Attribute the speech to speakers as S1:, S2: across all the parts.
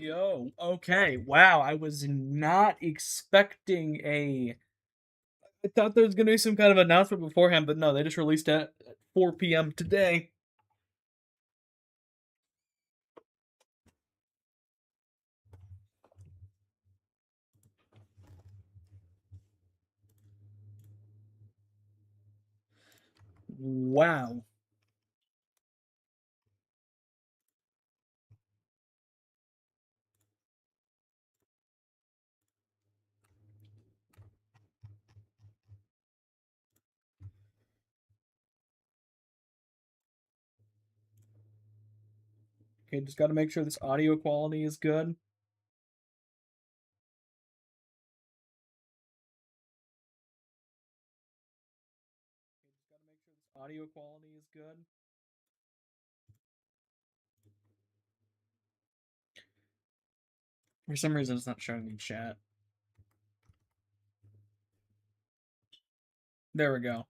S1: Yo, okay, wow, I was not expecting a. I thought there was gonna be some kind of announcement beforehand, but no, they just released it at 4 p.m. today. Wow. Okay, just gotta make sure this audio quality is good. Gotta make sure this audio quality is good. For some reason, it's not showing in chat. There we go.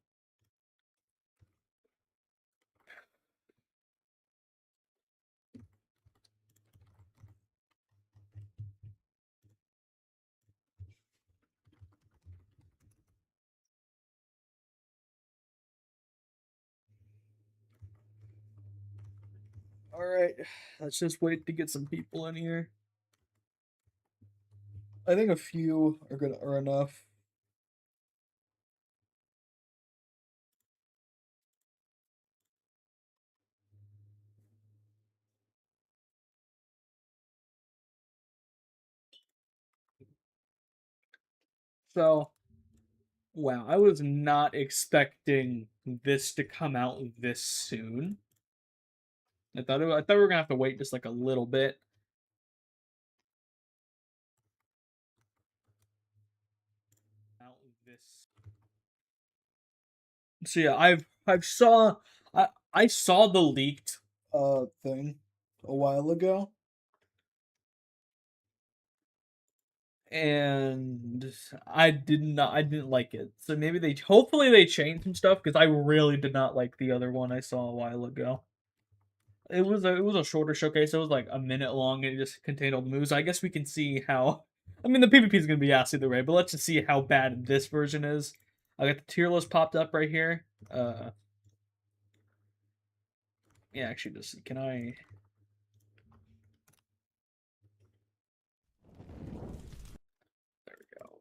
S1: All right, let's just wait to get some people in here. I think a few are enough. So, wow, I was not expecting this to come out this soon. I thought we were gonna have to wait just like a little bit. Out this. So yeah, I saw the leaked thing a while ago, and I didn't like it. So maybe they hopefully they changed some stuff because I really did not like the other one I saw a while ago. It was a shorter showcase. It was like a minute long and it just contained all the moves. I guess we can see how. I mean, the PvP is gonna be ass either way, but let's just see how bad this version is. I got the tier list popped up right here. Yeah, actually, just can I? There we go.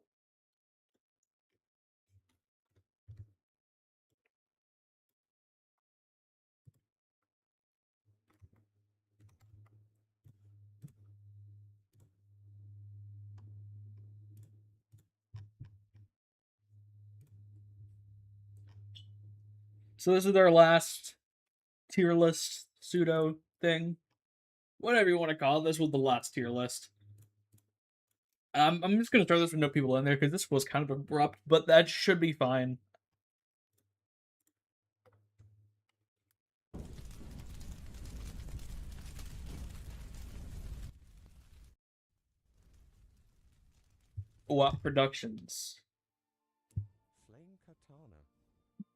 S1: So this is our last tier list pseudo thing, whatever you want to call it. This was the last tier list. I'm just gonna throw this with no people in there because this was kind of abrupt, but that should be fine. What productions?
S2: Flame Katana.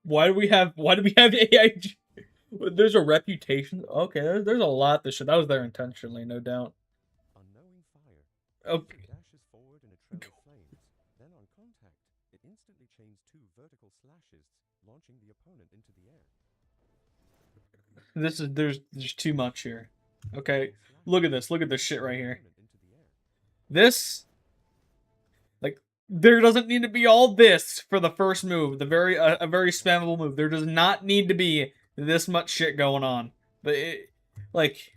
S1: Why do we have AIG? There's a reputation. Okay, there's a lot. That was there intentionally, no doubt.
S2: Unknowing Fire.
S1: Okay.
S2: User dashes forward in a trail of flames. Then on contact, it instantly chains two vertical slashes, launching the opponent into the air.
S1: There's too much here. Okay, look at this. Look at this shit right here.
S2: Into the air.
S1: This like there doesn't need to be all this for the first move. The very a very spammable move. There does not need to be this much shit going on. But like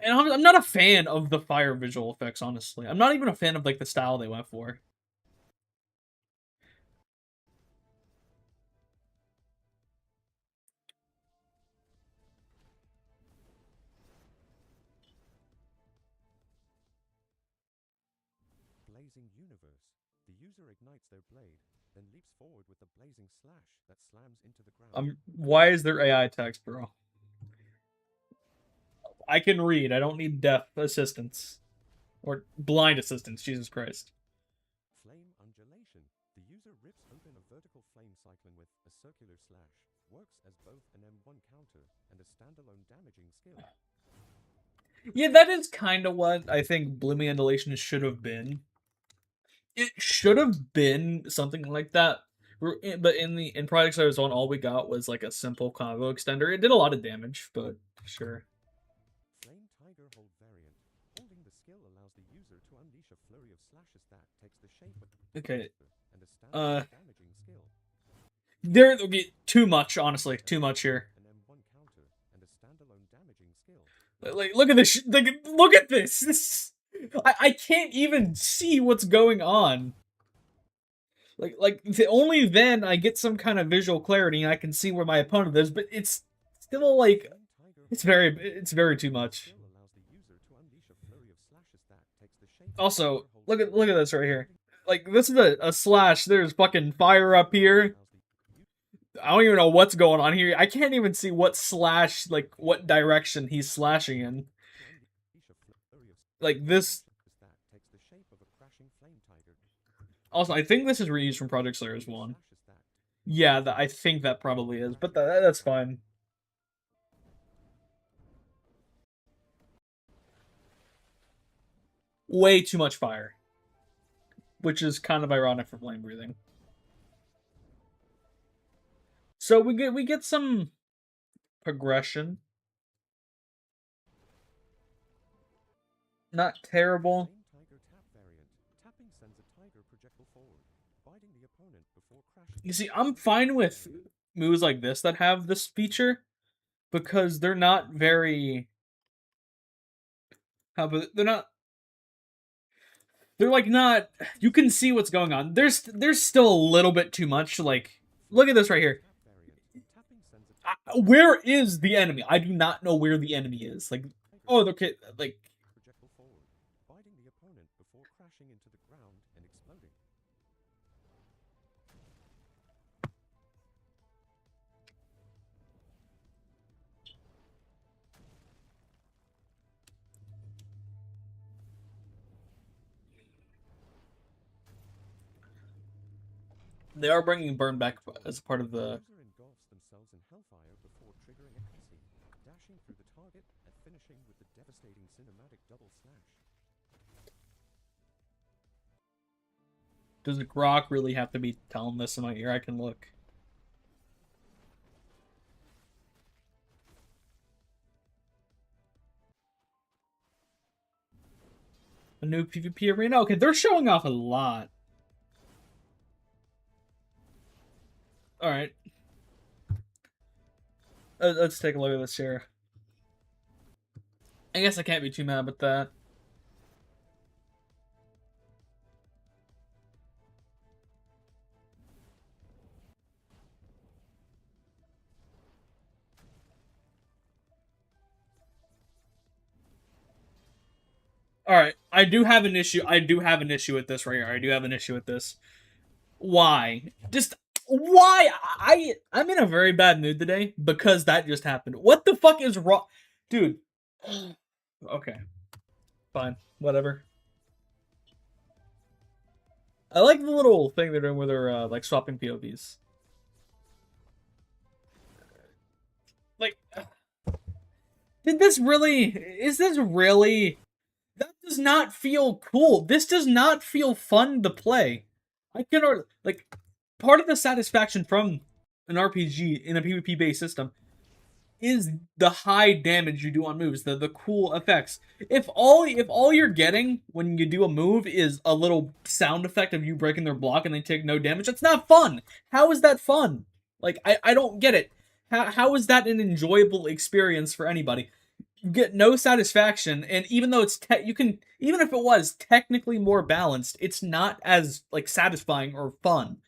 S1: and I'm not a fan of the fire visual effects, honestly. I'm not even a fan of like the style they went for.
S2: Blazing Universe. The user ignites their blade, then leaps forward with a blazing slash that slams into the ground.
S1: Why is there AI text, bro? I can read. I don't need deaf assistance or blind assistance. Jesus Christ.
S2: Flame Undulation. The user rips open a vertical flame cycling with a circular slash. Works as both an M1 counter and a standalone damaging skill.
S1: Yeah, that is kind of what I think Blooming Undulation should have been. It should have been something like that. But in Project Cyrus 1, all we got was like a simple combo extender. It did a lot of damage, but sure.
S2: Flame Tiger hold variant. Holding the skill allows the user to unleash a flurry of slashes that takes the shape of
S1: Okay.
S2: and a standard damaging skill.
S1: There okay, too much, honestly. Too much here.
S2: An M1 counter and a standalone damaging skill.
S1: Like, look at this. Look at this. I can't even see what's going on. Only then I get some kind of visual clarity and I can see where my opponent is. But it's still like it's very too much. Also, look at this right here. Like, this is a slash. There's fucking fire up here. I don't even know what's going on here. I can't even see what slash, like, what direction he's slashing in. Like, this... Also, I think this is reused from Project Cyrus 1. Yeah, I think that probably is, but that's fine. Way too much fire. Which is kind of ironic for flame breathing. So we get some progression. Not terrible. You see, I'm fine with moves like this that have this feature because they're not very. They're not. They're like not. You can see what's going on. There's still a little bit too much. Like, look at this right here. Where is the enemy? I do not know where the enemy is. Like, oh, okay, like. They are bringing Burn back as part of the.
S2: Themselves in hellfire before triggering a cutscene, dashing through the target and finishing with the devastating cinematic double slash.
S1: Does Grok really have to be telling this in my ear? I can look. A new PvP arena? Okay, they're showing off a lot. Alright. Let's take a look at this here. I guess I can't be too mad with that. Alright, I do have an issue with this right here. I do have an issue with this. Why? Just why? I'm in a very bad mood today because that just happened. What the fuck is wrong? Dude. Okay. Fine. Whatever. I like the little thing they're doing where they're like swapping POVs. Like, is this really? That does not feel cool. This does not feel fun to play. I can like part of the satisfaction from an RPG in a PvP based system is the high damage you do on moves, the cool effects. If all you're getting when you do a move is a little sound effect of you breaking their block and they take no damage, that's not fun. How is that fun? Like I don't get it. How is that an enjoyable experience for anybody? You get no satisfaction, and even though it's even if it was technically more balanced, it's not as like satisfying or fun.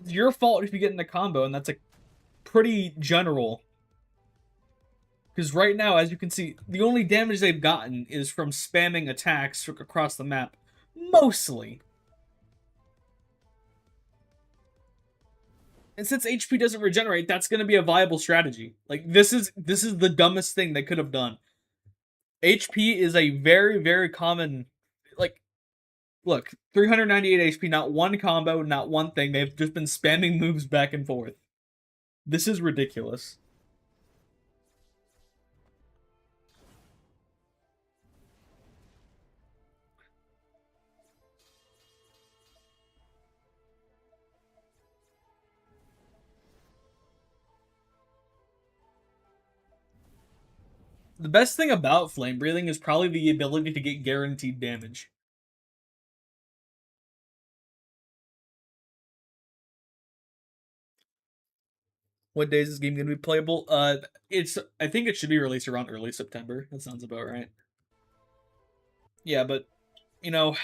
S1: It's your fault if you get in a combo, and that's like pretty general. Because right now, as you can see, the only damage they've gotten is from spamming attacks across the map, mostly. And since HP doesn't regenerate, that's going to be a viable strategy. Like, this is the dumbest thing they could have done. HP is a very, very common... Like, look, 398 HP, not one combo, not one thing. They've just been spamming moves back and forth. This is ridiculous. The best thing about flame breathing is probably the ability to get guaranteed damage. What day is this game going to be playable? I think it should be released around early September. That sounds about right. Yeah, but you know,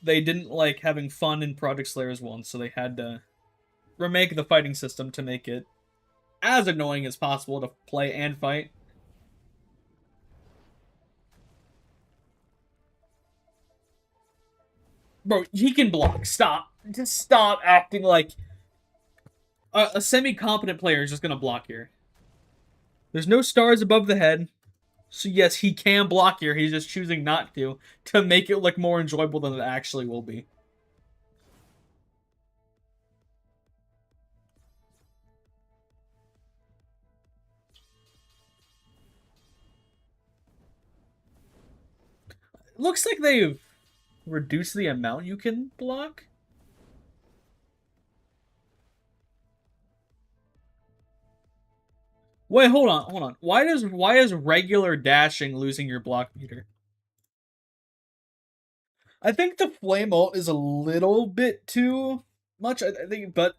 S1: they didn't like having fun in Project Slayers 1, so they had to remake the fighting system to make it as annoying as possible to play and fight. Bro, he can block. Stop. Just stop acting like a semi-competent player is just gonna block here. There's no stars above the head. So yes, he can block here. He's just choosing not to make it look more enjoyable than it actually will be. Looks like they've reduced the amount you can block. Wait, hold on. Why is regular dashing losing your block meter? I think the flame ult is a little bit too much. I think, but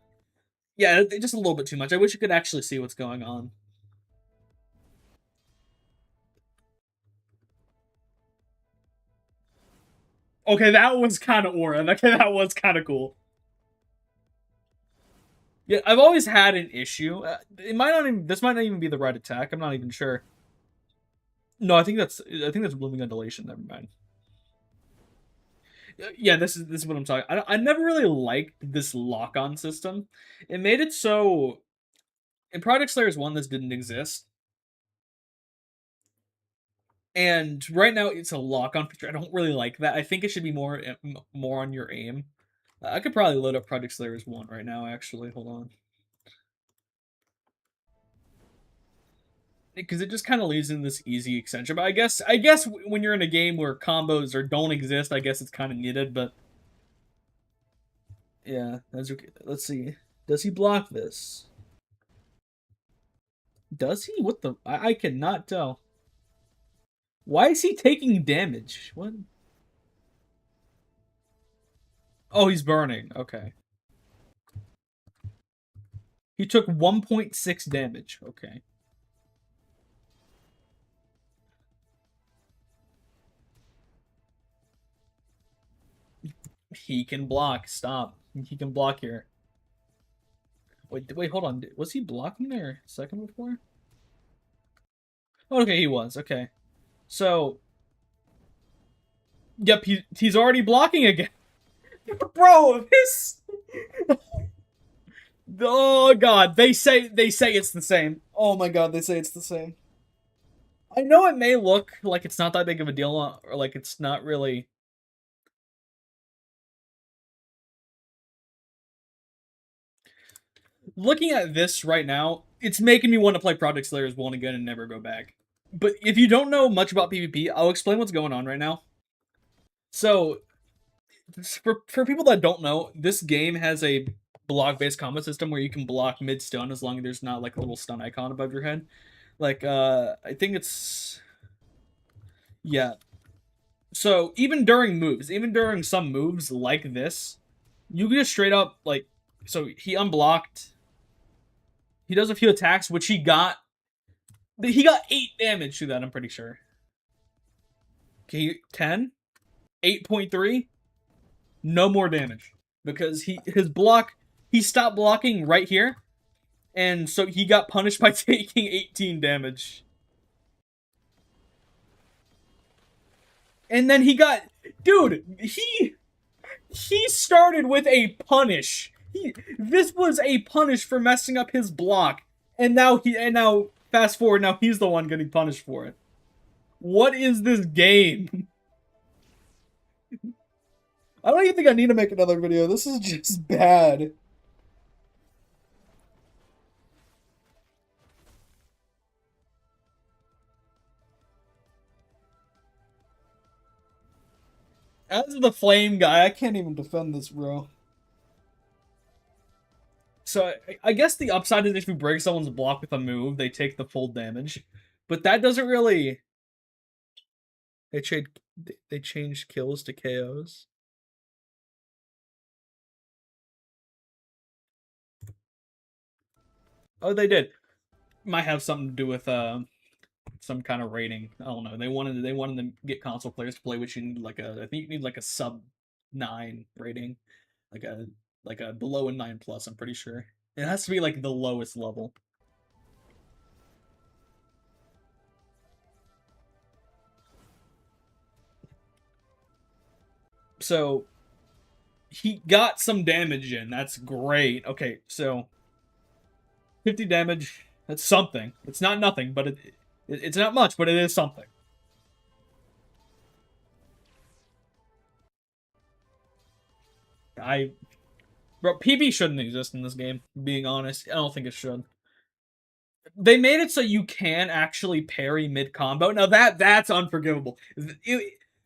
S1: yeah, just a little bit too much. I wish you could actually see what's going on. Okay, that was kind of aura. Okay, that was kind of cool. Yeah, I've always had an issue. It might not even. This might not even be the right attack. I'm not even sure. No, I think that's blooming undulation. Never mind. Yeah, this is what I'm talking. I never really liked this lock-on system. It made it so in Project Slayers 1 this didn't exist. And right now it's a lock-on feature. I don't really like that. I think it should be more on your aim. I could probably load up Project Slayers 1 right now, actually. Hold on. Because it just kind of leaves in this easy extension. But I guess when you're in a game where combos or don't exist, I guess it's kind of needed. But yeah, that's okay. Let's see. Does he block this? Does he? What the? I cannot tell. Why is he taking damage? What? Oh, he's burning. Okay. He took 1.6 damage. Okay. He can block. Stop. He can block here. Wait, hold on. Was he blocking there a second before? Okay, he was. Okay. So, yep, he's already blocking again. Bro, this. Oh god, they say it's the same. Oh my god, they say it's the same. I know it may look like it's not that big of a deal, or like it's not really. Looking at this right now, it's making me want to play Project Slayers 1 again and never go back. But if you don't know much about PvP, I'll explain what's going on right now. So, for people that don't know, this game has a block-based combo system where you can block mid-stun as long as there's not like a little stun icon above your head. Like, I think it's... Yeah. So, even during some moves like this, you can just straight up, like... So, he unblocked. He does a few attacks, which he got 8 damage to that, I'm pretty sure. Okay, 10? 8.3? No more damage. Because he stopped blocking right here. And so he got punished by taking 18 damage. And then dude, he started with a punish. This was a punish for messing up his block. And now fast forward, now he's the one getting punished for it. What is this game? I don't even think I need to make another video. This is just bad. As the flame guy, I can't even defend this, bro. So So I guess the upside is if you break someone's block with a move, they take the full damage. But that doesn't really. They changed kills to KOs. Oh, they did. Might have something to do with some kind of rating. I don't know. They wanted to get console players to play, which you need like a I think you need like a sub 9 rating, like a below a 9 plus. I'm pretty sure it has to be like the lowest level. So he got some damage in. That's great. Okay, so 50 damage. That's something. It's not nothing, but it's not much, but it is something. Bro, PB shouldn't exist in this game. Being honest, I don't think it should. They made it so you can actually parry mid combo. Now that's unforgivable.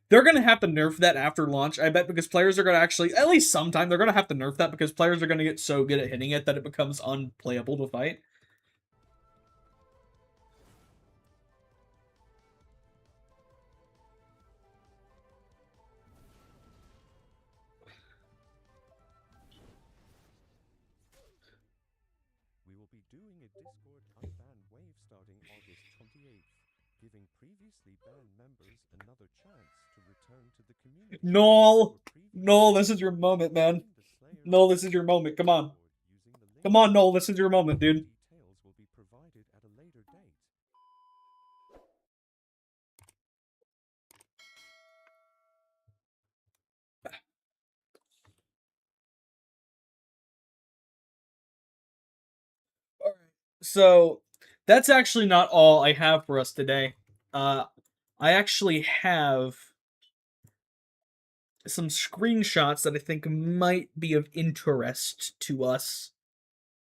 S1: They're gonna have to nerf that after launch, I bet, because players are gonna actually, at least sometime, they're gonna have to nerf that because players are gonna get so good at hitting it that it becomes unplayable to fight.
S2: We will be doing a Discord unban wave starting August 28th, giving previously banned members another chance to return to the community.
S1: Noel, Noel, this is your moment, man. Noel, this is your moment. Come on. Come on, Noel, this is your moment, dude.
S2: Details will be provided at a later date.
S1: So that's actually not all I have for us today. I actually have some screenshots that I think might be of interest to us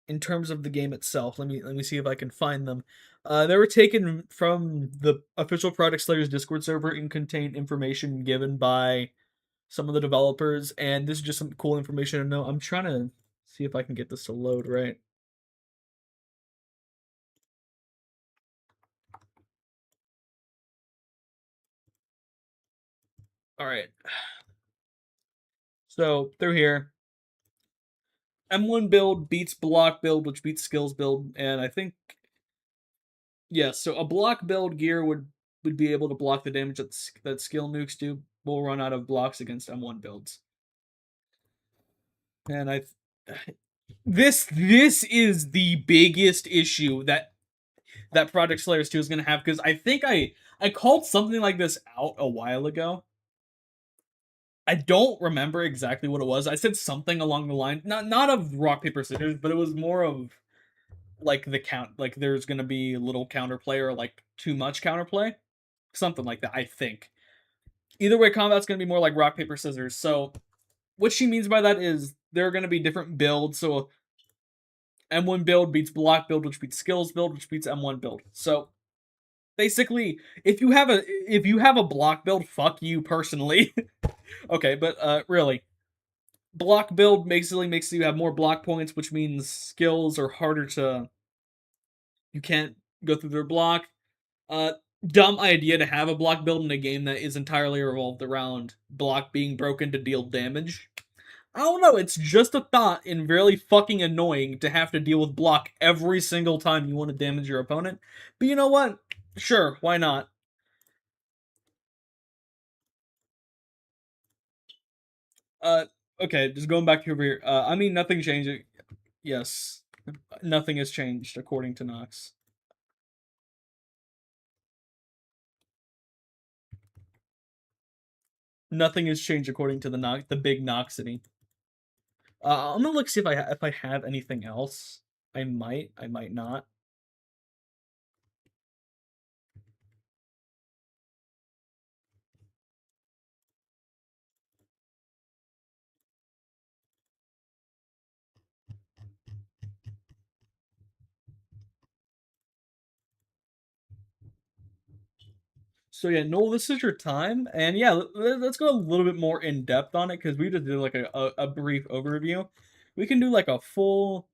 S1: in terms of the game itself. Let me see if I can find them. They were taken from the official Project Slayers Discord server and contain information given by some of the developers, and this is just some cool information to know. I'm trying to see if I can get this to load right. All right. So through here, M1 build beats block build, which beats skills build, and I think yes. So a block build gear would be able to block the damage that skill nukes do. Will run out of blocks against M1 builds, and this is the biggest issue that Project Slayers 2 is going to have, because I think I called something like this out a while ago. I don't remember exactly what it was. I said something along the line, not of rock paper scissors, but it was more of like the count, like there's gonna be a little counterplay or like too much counterplay, something like that. I think. Either way, combat's gonna be more like rock paper scissors. So what she means by that is there are gonna be different builds. So M1 build beats block build, which beats skills build, which beats M1 build. So basically, if you have a block build, fuck you personally. Okay, but really, block build basically makes you have more block points, which means skills are harder to. You can't go through their block. Dumb idea to have a block build in a game that is entirely revolved around block being broken to deal damage. I don't know, it's just a thought and really fucking annoying to have to deal with block every single time you want to damage your opponent. But you know what? Sure, why not? Okay, just going back over here. I mean, nothing changed. Yes, nothing has changed according to Nox. Nothing has changed according to the big Noxity. I'm gonna look see if I have anything else. I might not. So yeah, Noel, this is your time, and yeah, let's go a little bit more in depth on it because we just did like a brief overview. We can do like a full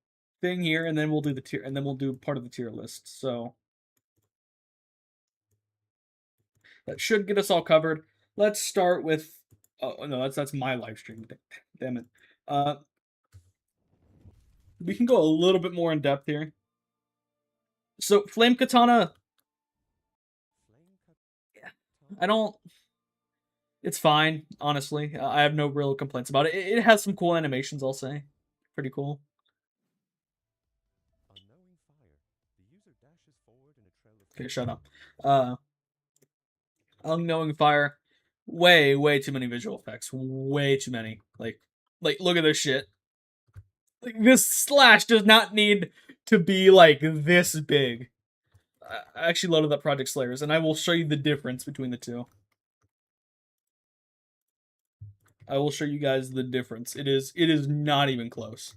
S1: thing here, and then we'll do the tier, and then we'll do part of the tier list. So that should get us all covered. Let's start with. Oh no, that's my live stream. Damn it. We can go a little bit more in depth here. So Flame Katana, I don't. It's fine, honestly. I have no real complaints about it. It has some cool animations, I'll say. Pretty cool.
S2: Unknowing fire. The user dashes forward in a trail of
S1: Okay, shut up. Unknowing fire. Way too many visual effects. Way too many. Like, look at this shit. Like, this slash does not need to be like this big. I actually loaded up Project Slayers, and I will show you the difference between the two. I will show you guys the difference. It is not even close.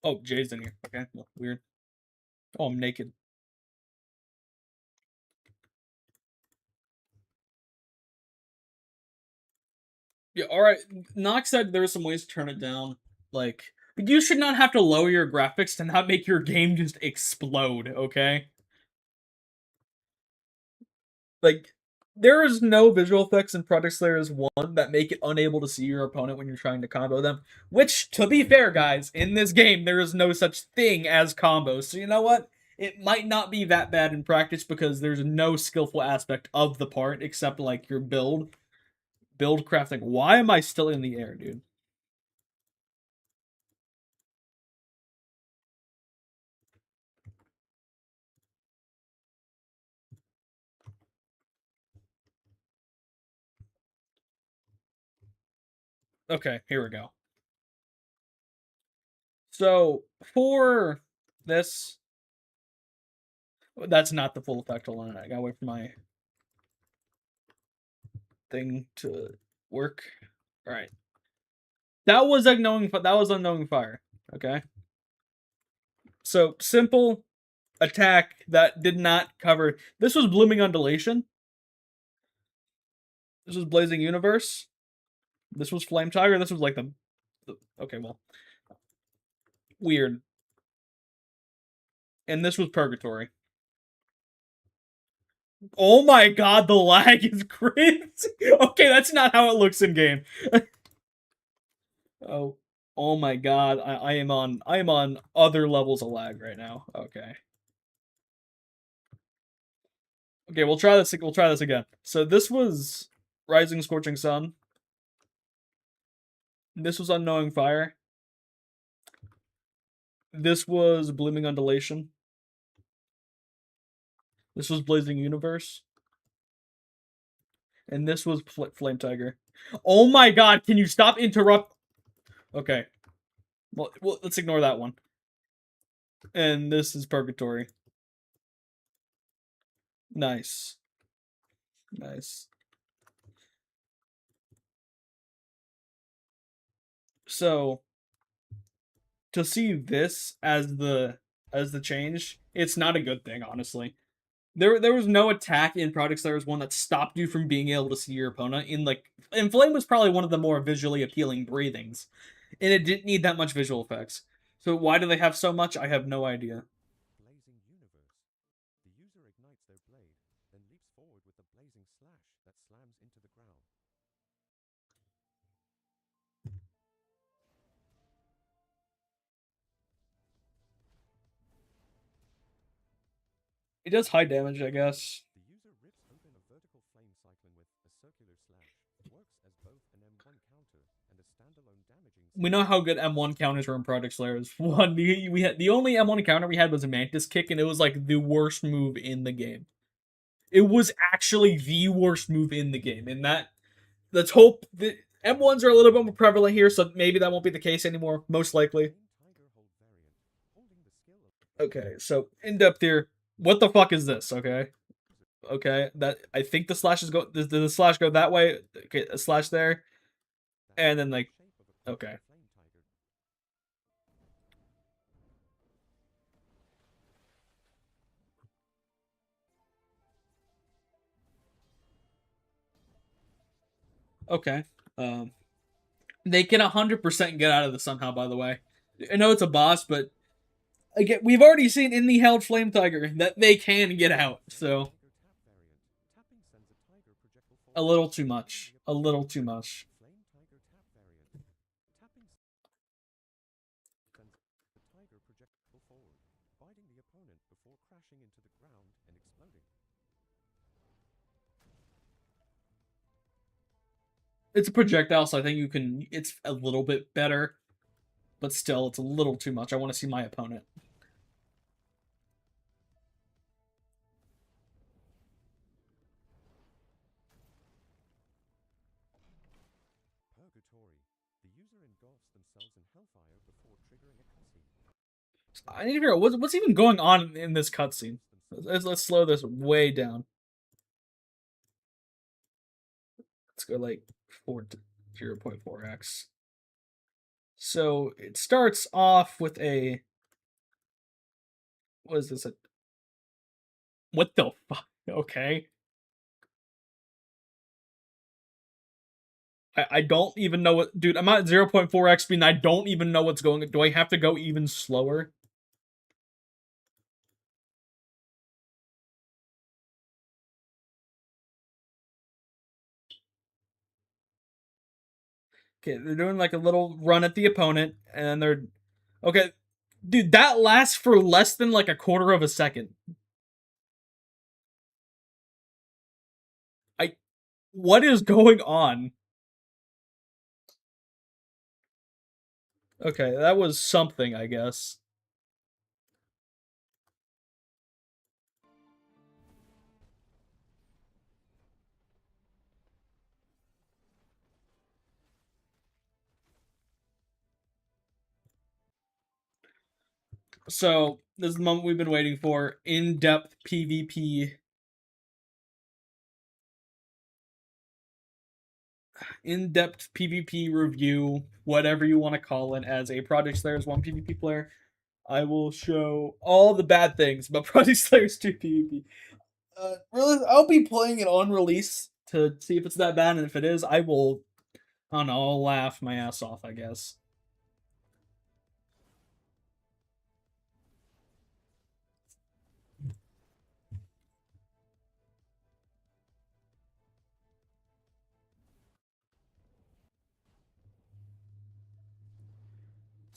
S1: Oh, Jay's in here. Okay, well, weird. Oh, I'm naked. Yeah, alright. Nox said there are some ways to turn it down. Like, but you should not have to lower your graphics to not make your game just explode, okay? Like, there is no visual effects in Project Slayers 1 that make it unable to see your opponent when you're trying to combo them. Which, to be fair, guys, in this game, there is no such thing as combos. So you know what? It might not be that bad in practice because there's no skillful aspect of the part except, like, your build crafting. Why am I still in the air, dude? Okay, here we go. So for this, that's not the full effect. Hold on, I gotta wait for my thing to work. All right, that was unknowing fire. Okay, so simple attack that did not cover. This was blooming undulation. This was blazing universe. This was flame tiger. This was like the okay, well, weird. And this was purgatory. Oh my god, the lag is crazy. Okay, that's not how it looks in game. Oh my god, I am on other levels of lag right now. Okay. Okay, we'll try this again. So this was Rising Scorching Sun. This was Unknowing Fire. This was Blooming Undulation. This was Blazing Universe. And this was Flame Tiger. Oh my god, can you stop interrupt? Okay. Well, let's ignore that one. And this is Purgatory. Nice. Nice. So to see this as the change, it's not a good thing, honestly. There was no attack in Project Slayers 1 that stopped you from being able to see your opponent and Flame was probably one of the more visually appealing breathings. And it didn't need that much visual effects. So why do they have so much? I have no idea.
S2: blazing universe. The user ignites their blade, then leaps forward with a blazing slash that slams into the ground.
S1: It does high damage, I guess.
S2: The user rips open a vertical flame cycling with a circular slash. Works as both an M1 counter and a standalone damaging.
S1: We know how good M1 counters were in Project Slayers 1. We had the only M1 counter we had was a Mantis Kick, and it was like the worst move in the game. It was actually the worst move in the game, and let's hope that M1s are a little bit more prevalent here, so maybe that won't be the case anymore. Most likely. Okay, so in depth here. What the fuck is this? Okay, that I think the slashes go. Does the slash go that way? Okay, a slash there, and then like, okay. Okay. They can 100% get out of this somehow, by the way. I know it's a boss, but again, we've already seen in the Held Flame Tiger that they can get out, so a little too much. A little too much.
S2: The tiger projectile forward, biting the opponent before crashing into the ground and exploding.
S1: It's a projectile, so I think you can. It's a little bit better, but still, it's a little too much. I want to see my opponent.
S2: Purgatory. The user engulfs themselves in hellfire before triggering a cutscene.
S1: I need to figure out what's even going on in this cutscene. Let's slow this way down. Let's go like 0.4x. So it starts off with a. What is this? What the fuck? Okay. I don't even know what. Dude, I'm at 0.4x speed and I don't even know what's going on. Do I have to go even slower? Okay, they're doing like a little run at the opponent, and they're. Okay, dude, that lasts for less than like a quarter of a second. What is going on? Okay, that was something, I guess. So, this is the moment we've been waiting for. In-depth PvP. In-depth PvP review, whatever you want to call it, as a Project Slayers 1 PvP player. I will show all the bad things about Project Slayers 2 PvP. Really, I'll be playing it on release to see if it's that bad, and if it is, I will. I don't know. I'll laugh my ass off, I guess.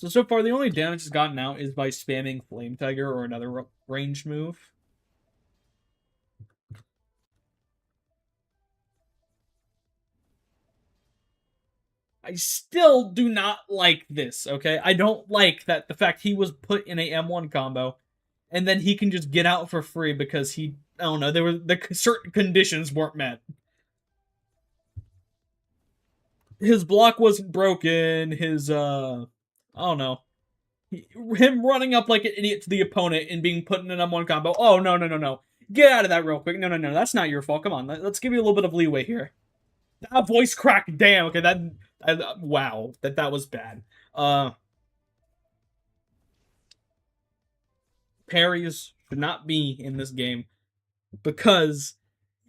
S1: So far, the only damage it's gotten out is by spamming Flame Tiger or another ranged move. I still do not like this, okay? I don't like that the fact he was put in a M1 combo and then he can just get out for free because he, I don't know, there were the certain conditions weren't met. His block wasn't broken, his I don't know. Him running up like an idiot to the opponent and being put in an M1 combo. Oh, no, no, no, no. Get out of that real quick. No, no, no. That's not your fault. Come on. Let's give you a little bit of leeway here. Ah, voice crack. Damn. Okay, wow. That was bad. Parries should not be in this game because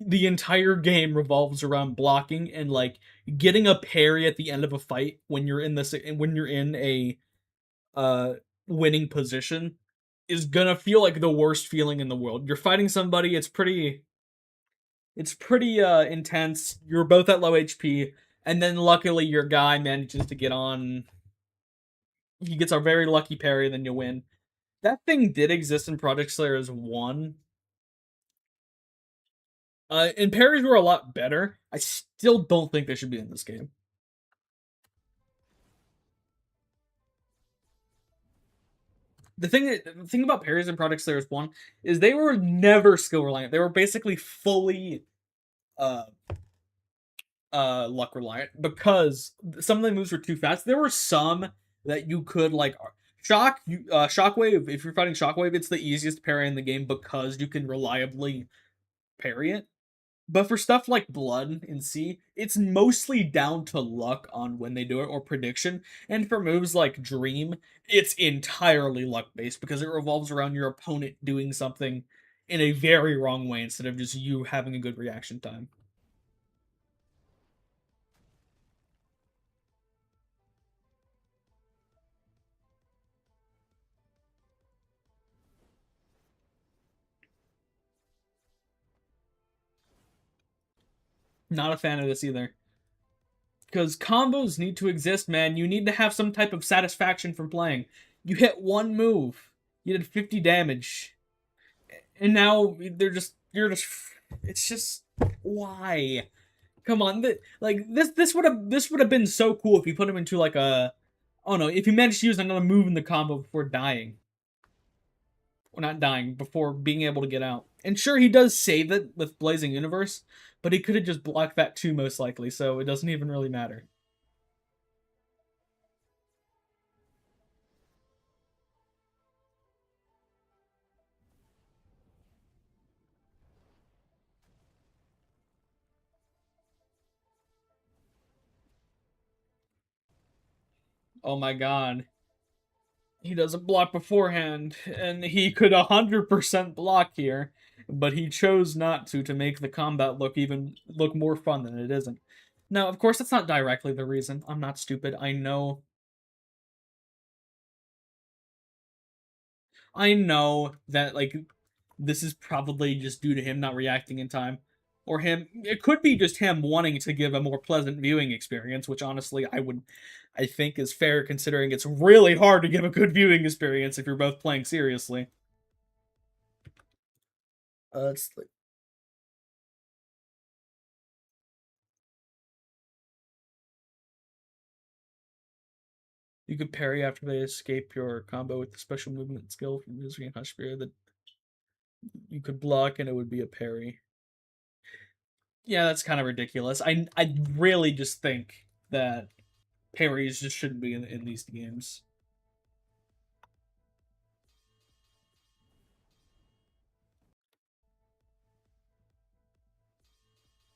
S1: the entire game revolves around blocking and like getting a parry at the end of a fight when you're in a uh winning position is gonna feel like the worst feeling in the world. You're fighting somebody, it's pretty intense. You're both at low HP, and then luckily your guy manages to get on. He gets a very lucky parry, and then you win. That thing did exist in Project Slayers 1. And parries were a lot better. I still don't think they should be in this game. The thing about parries in Project Slayers 1 is they were never skill reliant. They were basically fully uh luck reliant because some of the moves were too fast. There were some that you could like shockwave. If you're fighting shockwave, it's the easiest parry in the game because you can reliably parry it. But for stuff like blood and C, it's mostly down to luck on when they do it or prediction. And for moves like dream, it's entirely luck based because it revolves around your opponent doing something in a very wrong way instead of just you having a good reaction time. Not a fan of this either. Because combos need to exist, man. You need to have some type of satisfaction from playing. You hit one move, you did 50 damage, and now you're just. It's just why? Come on, like this would have been so cool if you put him into like a. Oh no! If you managed to use another move in the combo before dying, or not dying, before being able to get out. And sure, he does save it with Blazing Universe, but he could have just blocked that too, most likely. So it doesn't even really matter. Oh my god. He doesn't block beforehand, and he could 100% block here, but he chose not to make the combat look more fun than it isn't. Now, of course, that's not directly the reason. I'm not stupid. I know that like this is probably just due to him not reacting in time. Or him it could be just him wanting to give a more pleasant viewing experience, which honestly I think is fair considering it's really hard to give a good viewing experience if you're both playing seriously. It's like you could parry after they escape your combo with the special movement skill from Misery and Hush Spirit that you could block and it would be a parry. Yeah, that's kind of ridiculous. I really just think that parries just shouldn't be in these games.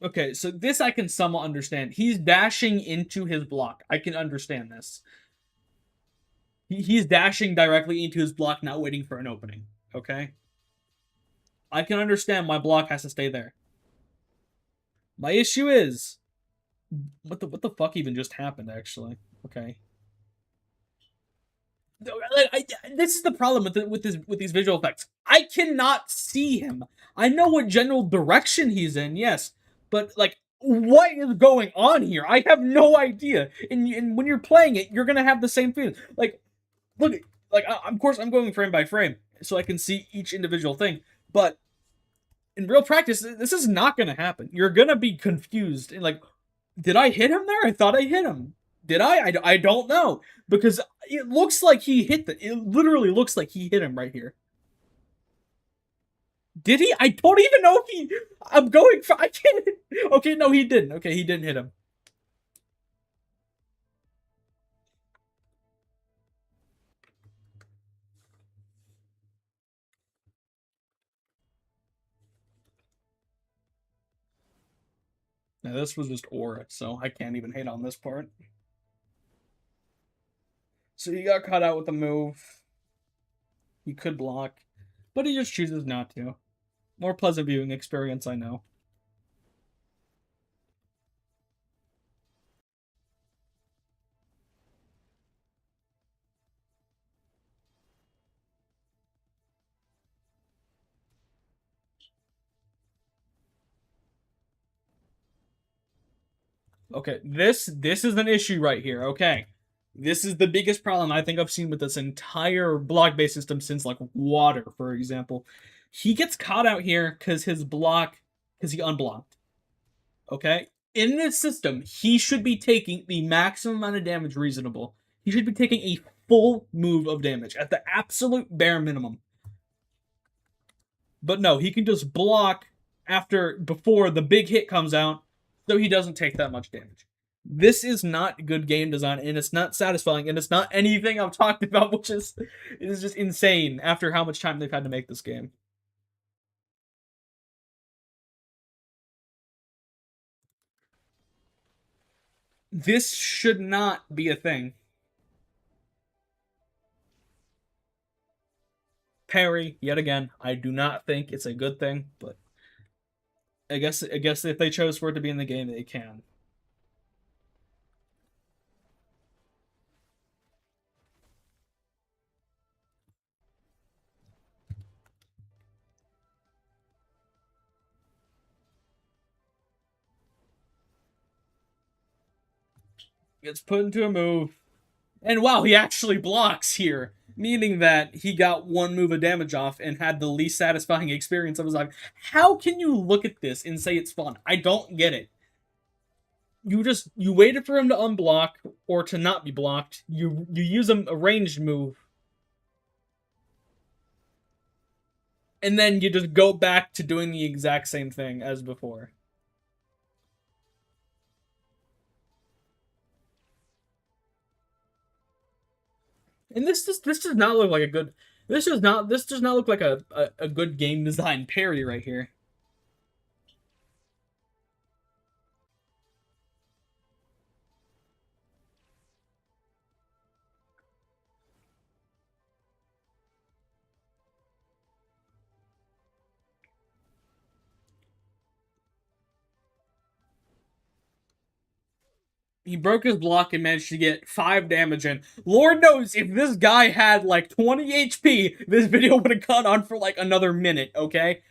S1: Okay, so this I can somewhat understand. He's dashing into his block. I can understand this. He's dashing directly into his block, not waiting for an opening. Okay? I can understand why block has to stay there. My issue is what the fuck even just happened actually. Okay. This is the problem with these visual effects. I cannot see him. I know what general direction he's in, yes, but like, what is going on here? I have no idea. And when you're playing it, you're gonna have the same feeling. Like, look, like of course I'm going frame by frame, so I can see each individual thing. But in real practice, this is not gonna happen. You're gonna be confused and like, did I hit him there? I thought I hit him. Did I don't know because it looks like he hit the. It literally looks like he hit him right here. Did he? I don't even know if he. I'm going for. I can't. Okay, no, he didn't. Okay, he didn't hit him. Now this was just aura, so I can't even hate on this part. So he got caught out with a move. He could block, but he just chooses not to. More pleasant viewing experience, I know. Okay, this is an issue right here. Okay, this is the biggest problem I think I've seen with this entire block-based system since like water, for example. He gets caught out here because he unblocked. Okay, in this system, he should be taking the maximum amount of damage reasonable. He should be taking a full move of damage at the absolute bare minimum. But no, he can just block before the big hit comes out, so he doesn't take that much damage. This is not good game design, and it's not satisfying, and it's not anything I've talked about, which is it is just insane after how much time they've had to make this game. This should not be a thing. Parry, yet again, I do not think it's a good thing, but I guess if they chose for it to be in the game, they can. Gets put into a move. And wow, he actually blocks here. Meaning that he got one move of damage off and had the least satisfying experience of his life. How can you look at this and say it's fun? I don't get it. You waited for him to unblock or to not be blocked. You use a ranged move. And then you just go back to doing the exact same thing as before. And this does not look like a good. This does not look like a good game design parry right here. He broke his block and managed to get 5 damage in. Lord knows if this guy had like 20 HP, this video would have gone on for like another minute, okay?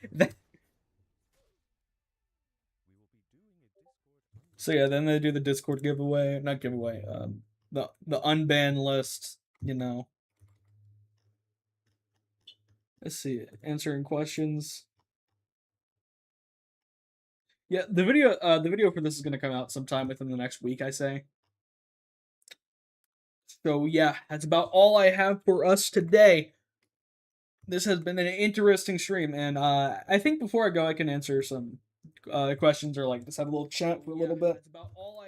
S1: So yeah, then they do the Discord giveaway, not giveaway, the unban list, you know. Let's see, answering questions. Yeah, the video for this is gonna come out sometime within the next week, I say. So yeah, that's about all I have for us today. This has been an interesting stream, and I think before I go, I can answer some questions or like just have a little chat for a little bit. That's about all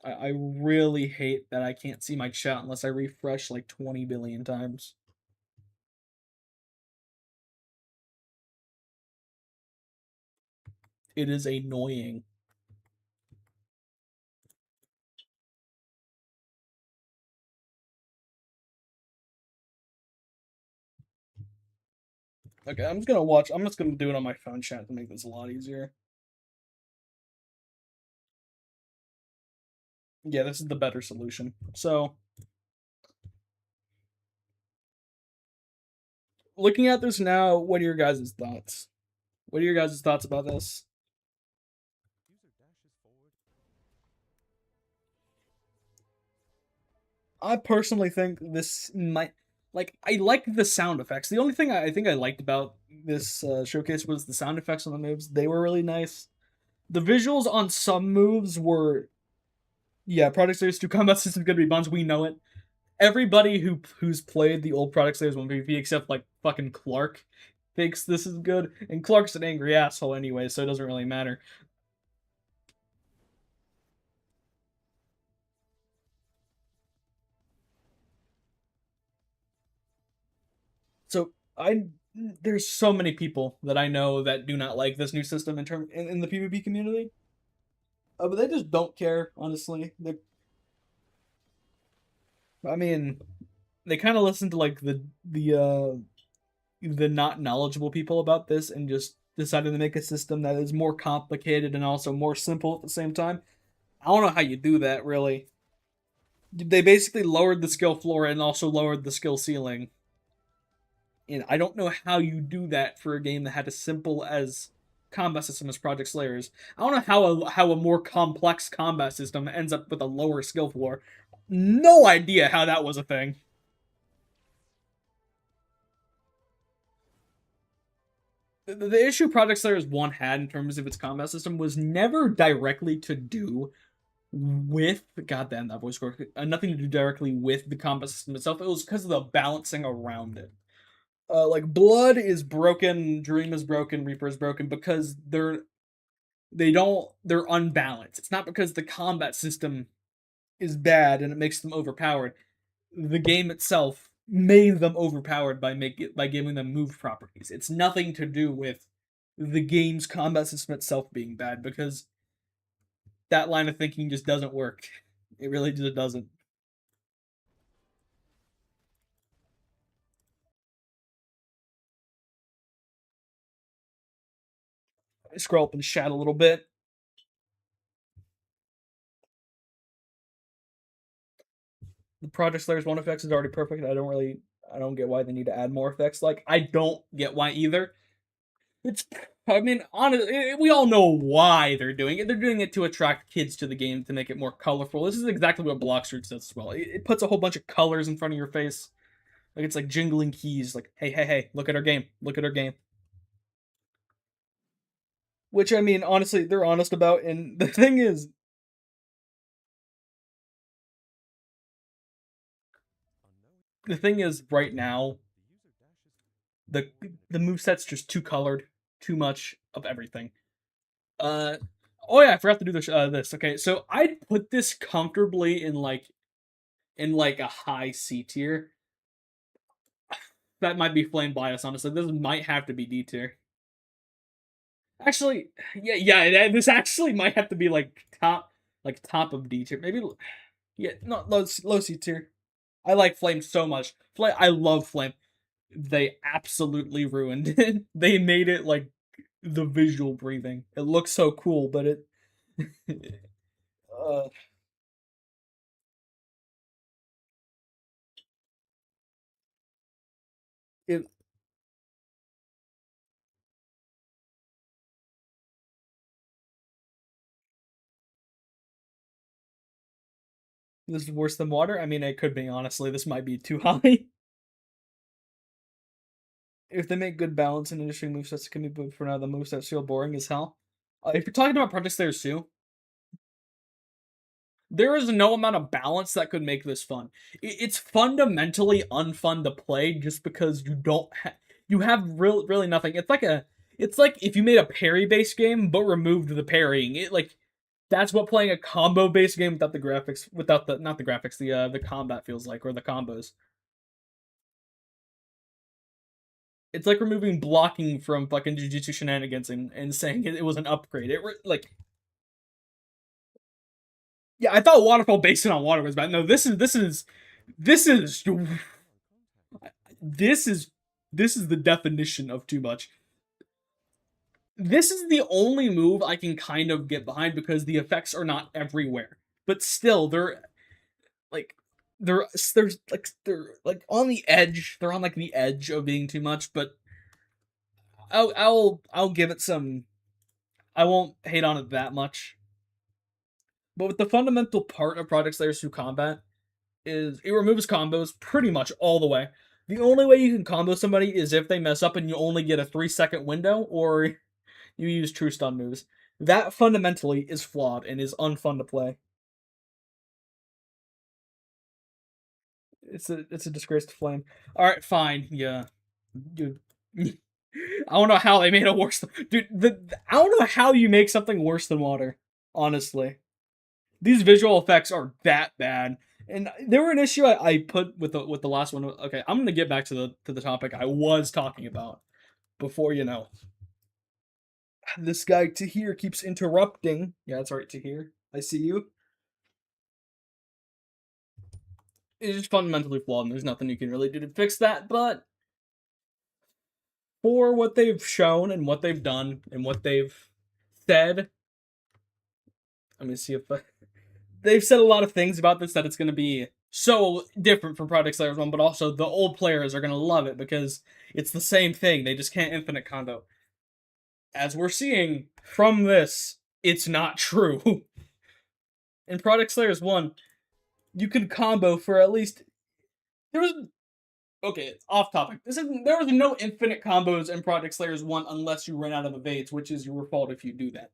S1: I really hate that I can't see my chat unless I refresh like 20 billion times. It is annoying. Okay, I'm just gonna do it on my phone chat to make this a lot easier. Yeah, this is the better solution. So, looking at this now, what are your guys' thoughts? What are your guys' thoughts about this? I personally think this might I like the sound effects. The only thing I think I liked about this showcase was the sound effects on the moves. They were really nice. The visuals on some moves were, yeah, Product Slayers 2 combat system is gonna be buns. We know it. Everybody who's played the old Product Slayers 1 PvP except like fucking Clark thinks this is good, and Clark's an angry asshole anyway, so it doesn't really matter. So there's so many people that I know that do not like this new system in the PvP community. But they just don't care, honestly. I mean, they kind of listen to like the not knowledgeable people about this and just decided to make a system that is more complicated and also more simple at the same time. I don't know how you do that, really. They basically lowered the skill floor and also lowered the skill ceiling. And I don't know how you do that for a game that had as simple as combat system as Project Slayers. I don't know how a more complex combat system ends up with a lower skill floor. No idea how that was a thing. The issue Project Slayers 1 had in terms of its combat system was never directly to do with goddamn that voice core, nothing to do directly with the combat system itself. It was because of the balancing around it. Like Blood is broken, Dream is broken, Reaper is broken because they're unbalanced. It's not because the combat system is bad and it makes them overpowered. The game itself made them overpowered by giving them move properties. It's nothing to do with the game's combat system itself being bad because that line of thinking just doesn't work. It really just doesn't. I scroll up and chat a little bit. The Project Slayers 1 effects is already perfect. I don't get why they need to add more effects. Like, I don't get why either. It's, I mean, honestly, we all know why they're doing it. They're doing it to attract kids to the game to make it more colorful. This is exactly what Bloxburg does as well. It puts a whole bunch of colors in front of your face. Like it's like jingling keys. Like, hey, hey, hey, look at our game. Look at our game. Which I mean, honestly, they're honest about. And the thing is, right now, the the moveset's just too colored, too much of everything. Oh yeah, I forgot to do this. Okay, so I'd put this comfortably in like a high C tier. That might be flame bias, honestly. This might have to be D tier. Actually, yeah. This actually might have to be like top of D tier. Maybe, yeah, not low C tier. I like Flame so much. I love Flame. They absolutely ruined it. They made it like the visual breathing. It looks so cool, but it. uh, it this is worse than water. I mean, it could be honestly. This might be too high. If they make good balance and interesting movesets, it can be good for now. The movesets feel boring as hell. If you're talking about Project Slayer 2, there is no amount of balance that could make this fun. It's fundamentally unfun to play just because you have really nothing. It's like if you made a parry based game but removed the parrying. That's what playing a combo based game without the graphics, without the not the graphics, the combat feels like, or the combos. It's like removing blocking from fucking Jujutsu Shenanigans and saying it was an upgrade. Yeah, I thought Waterfall based it on water was bad. No, this is this is this is the definition of too much. This is the only move I can kind of get behind because the effects are not everywhere. But still, like they're like on the edge. They're on like the edge of being too much, but I'll give it some. I won't hate on it that much. But with the fundamental part of Project Slayer 2 combat is it removes combos pretty much all the way. The only way you can combo somebody is if they mess up and you only get a 3-second window, or you use true stun moves. That fundamentally is flawed and is unfun to play. It's a disgrace to Flame. All right, fine. Yeah, dude. I don't know how they made it worse. Dude, I don't know how you make something worse than water. Honestly, these visual effects are that bad. And there were an issue I put with the last one. Okay, I'm gonna get back to the topic I was talking about before. This guy Tahir keeps interrupting. Yeah, that's right, Tahir. I see you. It's just fundamentally flawed, and there's nothing you can really do to fix that. But for what they've shown and what they've done and what they've said, let me see if they've said a lot of things about this that it's going to be so different from Project Slayer 1, but also the old players are going to love it because it's the same thing. They just can't infinite combo. As we're seeing from this, it's not true. In Project Slayers 1, you could combo for at least. There was. Okay, it's off topic. There was no infinite combos in Project Slayers 1 unless you ran out of evades, which is your fault if you do that.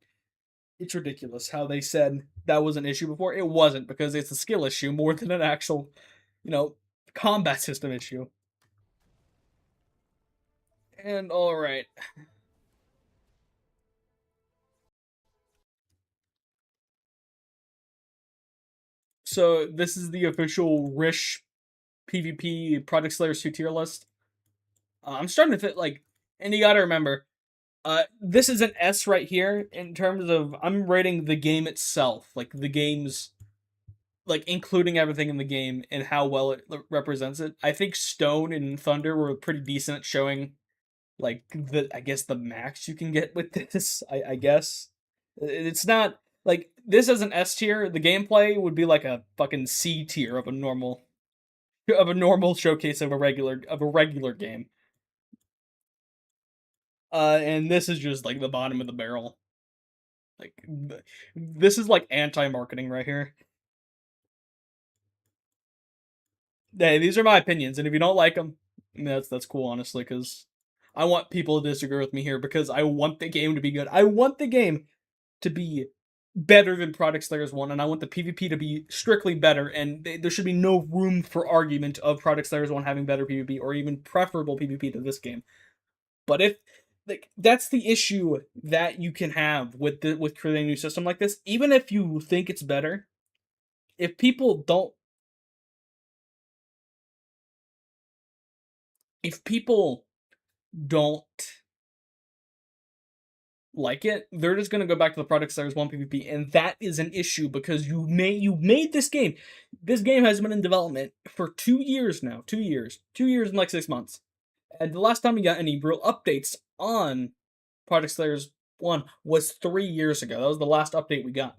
S1: It's ridiculous how they said that was an issue before. It wasn't, because it's a skill issue more than an actual, combat system issue. And alright. So this is the official Rish PvP Project Slayers 2 tier list. I'm starting to fit and you gotta remember, this is an S right here in terms of I'm rating the game itself, like the game's, like including everything in the game and how well it represents it. I think Stone and Thunder were pretty decent at showing, like I guess the max you can get with this. I guess it's not like this as an S tier. The gameplay would be like a fucking C tier of a normal showcase of a regular game. And this is just like the bottom of the barrel. Like this is like anti-marketing right here. Hey, these are my opinions, and if you don't like them, that's cool, honestly, because I want people to disagree with me here because I want the game to be good. I want the game to be better than Product Slayers 1, and I want the PvP to be strictly better, and there should be no room for argument of Product Slayers 1 having better PvP or even preferable PvP to this game. But if like that's the issue that you can have with creating a new system like this, even if you think it's better, if people don't if people don't like it, they're just gonna go back to the Product Stars 1 PvP, and that is an issue because you made this game. This game has been in development for 2 years now. 2 years. 2 years and like 6 months. And the last time we got any real updates on Product Slayers 1 was 3 years ago. That was the last update we got.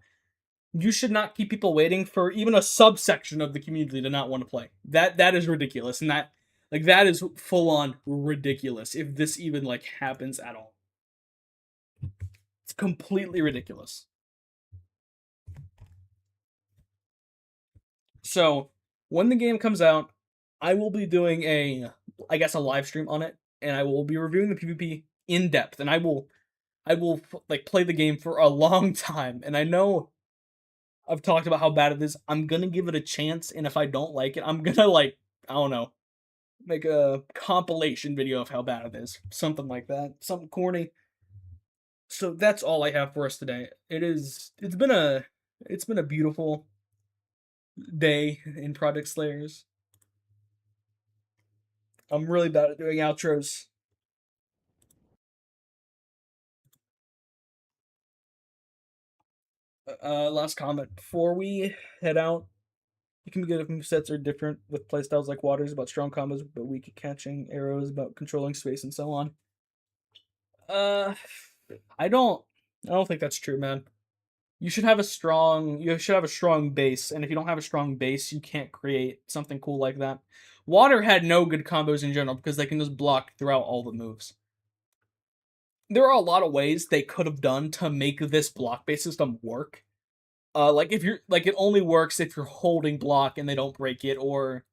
S1: You should not keep people waiting for even a subsection of the community to not want to play. That is ridiculous. And that is full on ridiculous if this even like happens at all. It's completely ridiculous. So when the game comes out, I will be doing a live stream on it, and I will be reviewing the PvP in depth, and I will like play the game for a long time. And I know I've talked about how bad it is. I'm gonna give it a chance, and if I don't like it, I'm gonna like I don't know, make a compilation video of how bad it is, something like that, something corny. So that's all I have for us today. It's been a beautiful day in Project Slayers. I'm really bad at doing outros. Last comment before we head out. You can be good if movesets are different with playstyles like Waters about strong combos but weak at catching, arrows about controlling space, and so on. Uh, I don't think that's true, man. You should have a strong base, and if you don't have a strong base, you can't create something cool like that. Water had no good combos in general because they can just block throughout all the moves. There are a lot of ways they could have done to make this block-based system work. Like if you're like it only works if you're holding block and they don't break it, or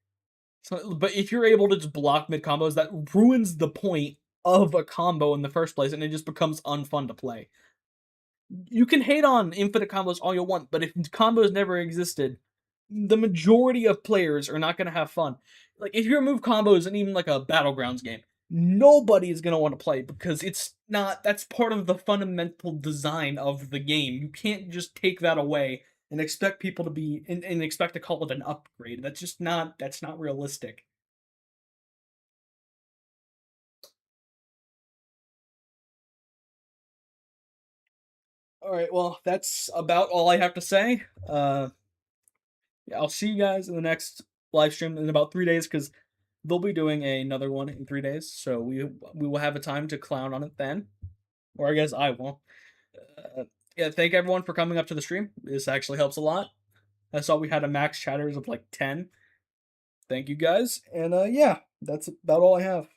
S1: but if you're able to just block mid combos, that ruins the point of a combo in the first place, and it just becomes unfun to play. You can hate on infinite combos all you want, but if combos never existed, the majority of players are not going to have fun. Like if you remove combos in even like a Battlegrounds game, nobody is going to want to play because it's not that's part of the fundamental design of the game. You can't just take that away and expect people to be and expect to call it an upgrade. That's not realistic. All right, well, that's about all I have to say. Yeah, I'll see you guys in the next live stream in about 3 days because they'll be doing another one in 3 days. So we will have a time to clown on it then, or I guess I will. Yeah, thank everyone for coming up to the stream. This actually helps a lot. I saw we had a max chatters of like 10. Thank you guys, and yeah, that's about all I have.